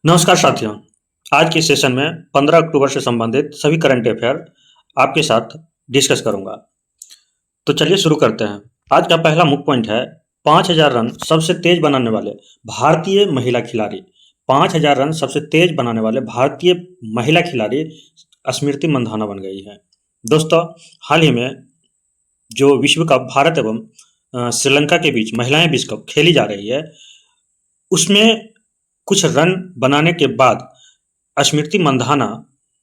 नमस्कार साथियों। आज के सेशन में 15 अक्टूबर से संबंधित सभी करंट अफेयर आपके साथ डिस्कस करूंगा। तो चलिए शुरू करते हैं। आज का पहला मुख्य पॉइंट है 5000 रन सबसे तेज बनाने वाले भारतीय महिला खिलाड़ी। 5000 रन सबसे तेज बनाने वाले भारतीय महिला खिलाड़ी स्मृति मंधाना बन गई है। दोस्तों, हाल ही में जो विश्व कप भारत एवं श्रीलंका के बीच महिलाएं विश्व कप खेली जा रही है, उसमें कुछ रन बनाने के बाद स्मृति मंधाना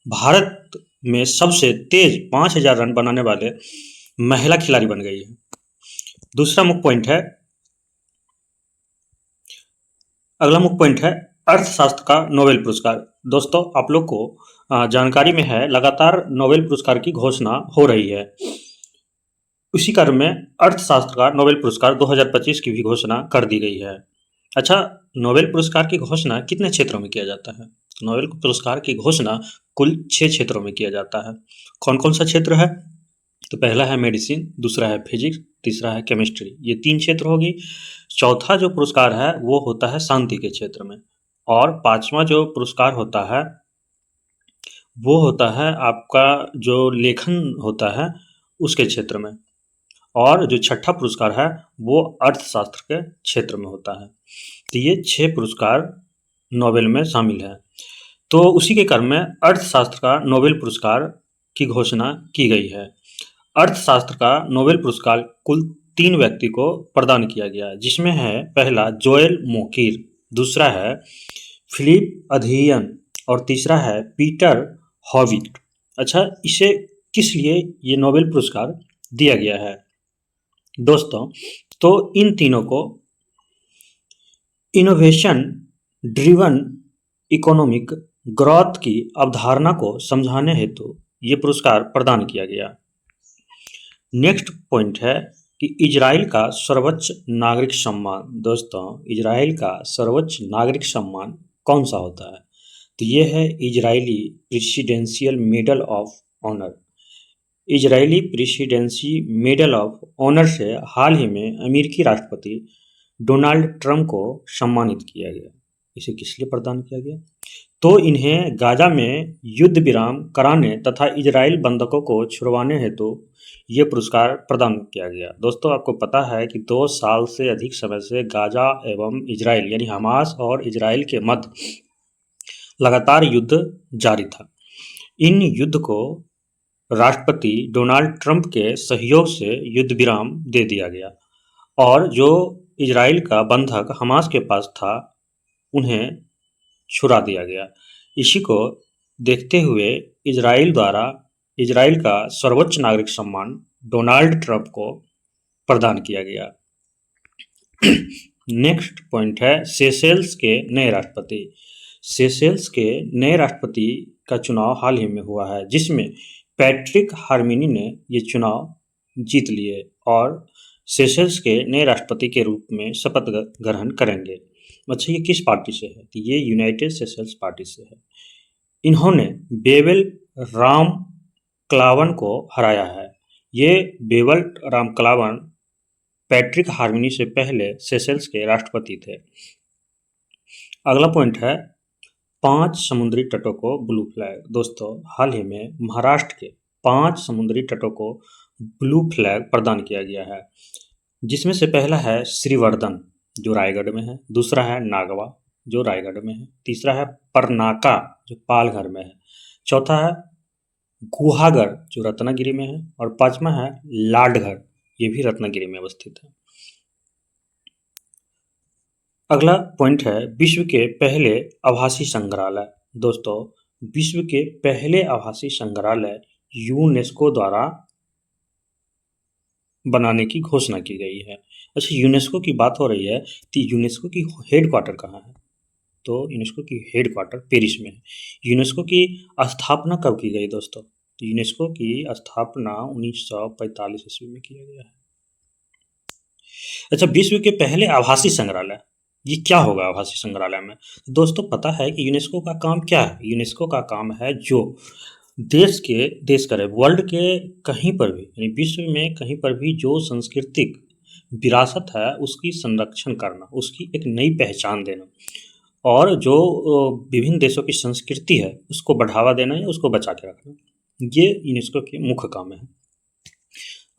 भारत में सबसे तेज 5000 रन बनाने वाले महिला खिलाड़ी बन गई है। दूसरा मुख्य पॉइंट है, अगला मुख्य पॉइंट है अर्थशास्त्र का नोबेल पुरस्कार। दोस्तों, आप लोग को जानकारी में है, लगातार नोबेल पुरस्कार की घोषणा हो रही है। उसी क्रम में अर्थशास्त्र का नोबेल पुरस्कार 2025 की भी घोषणा कर दी गई है। अच्छा, नोबेल पुरस्कार की घोषणा कितने क्षेत्रों में किया जाता है? नोबेल पुरस्कार की घोषणा कुल 6 क्षेत्रों में किया जाता है। कौन कौन सा क्षेत्र है? तो पहला है मेडिसिन, दूसरा है फिजिक्स, तीसरा है केमिस्ट्री। ये 3 क्षेत्र होगी। चौथा जो पुरस्कार है वो होता है शांति के क्षेत्र में, और 5वां जो पुरस्कार होता है वो होता है आपका जो लेखन होता है उसके क्षेत्र में, और जो छठा पुरस्कार है वो अर्थशास्त्र के क्षेत्र में होता है। तो ये 6 पुरस्कार नोबेल में शामिल है। तो उसी के क्रम में अर्थशास्त्र का नोबेल पुरस्कार की घोषणा की गई है। अर्थशास्त्र का नोबेल पुरस्कार कुल 3 व्यक्ति को प्रदान किया गया, जिसमें है पहला जोएल मोकिर, दूसरा है फिलिप अध्ययन और तीसरा है पीटर हॉविट। अच्छा, इसे किस लिए ये नोबेल पुरस्कार दिया गया है दोस्तों? तो इन तीनों को इनोवेशन ड्रिवन इकोनॉमिक ग्रोथ की अवधारणा को समझाने हेतु ये पुरस्कार प्रदान किया गया। नेक्स्ट पॉइंट है कि इजराइल का सर्वोच्च नागरिक सम्मान। दोस्तों, इजराइल का सर्वोच्च नागरिक सम्मान कौन सा होता है? तो ये है Israeli presidential medal of honour. Israeli presidency medal of honour से हाल ही में अमेरिकी राष्ट्रपति डोनाल्ड ट्रंप को सम्मानित किया गया। इसे किस लिए प्रदान किया गया? तो इन्हें गाजा में युद्ध विराम कराने तथा इजराइल बंधकों को छुड़वाने हेतु ये पुरस्कार प्रदान किया गया। दोस्तों, आपको पता है कि 2 साल से अधिक समय से गाजा एवं इजराइल यानी हमास और इजराइल के मध्य लगातार युद्ध जारी था। इन युद्ध को राष्ट्रपति डोनाल्ड ट्रंप के सहयोग से युद्ध विराम दे दिया गया, और जो इजराइल का बंधक हमास के पास था उन्हें छुड़ा दिया गया। इसी को देखते हुए इजराइल द्वारा इजराइल का सर्वोच्च नागरिक सम्मान डोनाल्ड ट्रंप को प्रदान किया गया। नेक्स्ट पॉइंट है सेशेल्स के नए राष्ट्रपति। सेशेल्स के नए राष्ट्रपति का चुनाव हाल ही में हुआ है, जिसमें पैट्रिक हार्मिनी ने ये चुनाव जीत लिए और सेशेल्स के नए राष्ट्रपति के रूप में शपथ ग्रहण करेंगे। अच्छा, ये किस पार्टी से है? तो ये यूनाइटेड सेशेल्स पार्टी से है। इन्होंने बेवल राम क्लावन को हराया है। ये बेवल राम क्लावन पैट्रिक हार्मिनी से पहले सेशेल्स के राष्ट्रपति थे। अगला पॉइंट है 5 समुद्री तटों को ब्लू फ्लैग। दोस्तों, हाल ही में महाराष्ट्र के 5 समुद्री तटों को ब्लू फ्लैग प्रदान किया गया है, जिसमें से पहला है श्रीवर्धन जो रायगढ़ में है, दूसरा है नागवा जो रायगढ़ में है, तीसरा है परनाका जो पालघर में है, चौथा है गुहागर जो रत्नागिरी में है, और 5वां है लाडघर, ये भी रत्नागिरी में अवस्थित है। अगला पॉइंट है विश्व के पहले आभासी संग्रहालय। दोस्तों, विश्व के पहले आभासी संग्रहालय यूनेस्को द्वारा बनाने की घोषणा की गई है। अच्छा, यूनेस्को की बात हो रही है तो यूनेस्को की हेडक्वार्टर कहाँ है? तो यूनेस्को की हेडक्वार्टर पेरिस में है। यूनेस्को की स्थापना कब की गई दोस्तों? तो यूनेस्को की स्थापना 1945 ईस्वी में किया गया है। अच्छा, विश्व के पहले आभासी संग्रहालय, ये क्या होगा आभासी संग्रहालय में? दोस्तों, पता है कि यूनेस्को का काम क्या है? यूनेस्को का काम है जो देश करे वर्ल्ड के कहीं पर भी यानी विश्व में कहीं पर भी जो सांस्कृतिक विरासत है उसकी संरक्षण करना, उसकी एक नई पहचान देना, और जो विभिन्न देशों की संस्कृति है उसको बढ़ावा देना या उसको बचा के रखना, ये यूनेस्को के मुख्य काम है।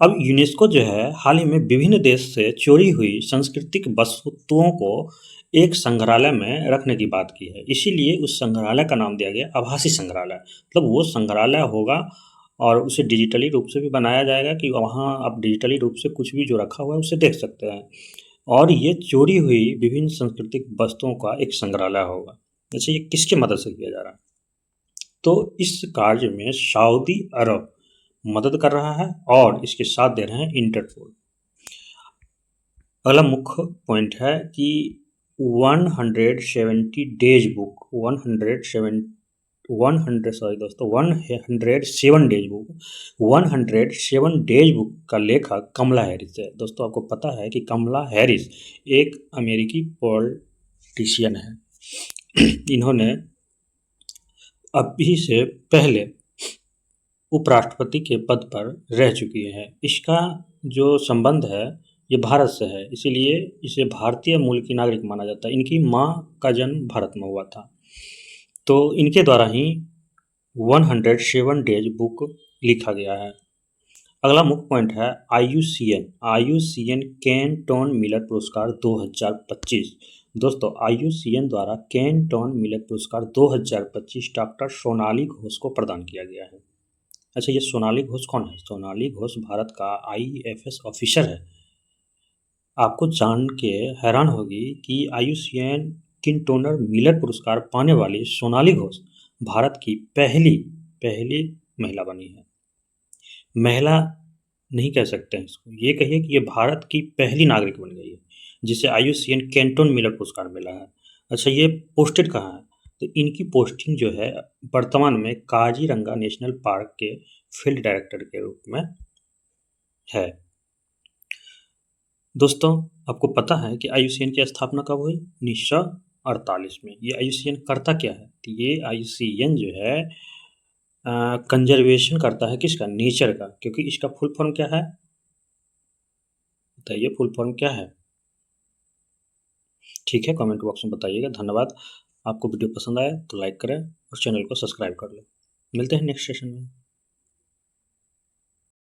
अब यूनेस्को जो है हाल ही में विभिन्न देश से चोरी हुई सांस्कृतिक वस्तुओं को एक संग्रहालय में रखने की बात की है। इसीलिए उस संग्रहालय का नाम दिया गया आभासी संग्रहालय। मतलब वो संग्रहालय होगा और उसे डिजिटली रूप से भी बनाया जाएगा कि वहाँ आप डिजिटली रूप से कुछ भी जो रखा हुआ है उसे देख सकते हैं। और ये चोरी हुई विभिन्न सांस्कृतिक वस्तुओं का एक संग्रहालय होगा। जैसे ये किसकी मदद से किया जा रहा है? तो इस कार्य में सऊदी अरब मदद कर रहा है और इसके साथ दे रहे हैं इंटरपोल। अगला मुख्य पॉइंट है कि 170 डेज बुक 107 डेज बुक का लेखक कमला हैरिस है। दोस्तों आपको पता है कि कमला हैरिस एक अमेरिकी पॉलिटिशियन है। इन्होंने अभी से पहले उपराष्ट्रपति के पद पर रह चुकी हैं। इसका जो संबंध है ये भारत से है, इसीलिए इसे भारतीय मूल की नागरिक माना जाता है। इनकी माँ का जन्म भारत में हुआ था, तो इनके द्वारा ही 107 डेज बुक लिखा गया है। अगला मुख्य पॉइंट है आईयूसीएन केन टॉन मिलर पुरस्कार 2025। दोस्तों आईयूसीएन द्वारा केन टॉन मिलर पुरस्कार 2025 डॉक्टर सोनाली घोष को प्रदान किया गया है। अच्छा, ये सोनाली घोष कौन है? सोनाली घोष भारत का आईएफएस ऑफिसर है। आपको जान के हैरान होगी कि आईयूसीएन किन-टोनर मिलर पुरस्कार पाने वाली सोनाली घोष भारत की पहली महिला बनी है। महिला नहीं कह सकते हैं इसको, ये कहिए कि ये भारत की पहली नागरिक बन गई है जिसे आईयूसीएन केंटोन मिलर पुरस्कार मिला है। अच्छा, ये पोस्टेड कहाँ है? तो इनकी पोस्टिंग जो है वर्तमान में काजीरंगा नेशनल पार्क के फील्ड डायरेक्टर के रूप में है। दोस्तों आपको पता है कि आईयूसीएन की स्थापना कब हुई? 1948 में। ये आईयूसीएन करता क्या है? तो ये आईयूसीएन जो है कंजर्वेशन करता है किसका? नेचर का। क्योंकि इसका फुल फॉर्म क्या है बताइए? फुल फॉर्म क्या है? ठीक है, कमेंट बॉक्स में बताइएगा। धन्यवाद। आपको वीडियो पसंद आया तो लाइक करें और चैनल को सब्सक्राइब कर लें। मिलते हैं नेक्स्ट सेशन में।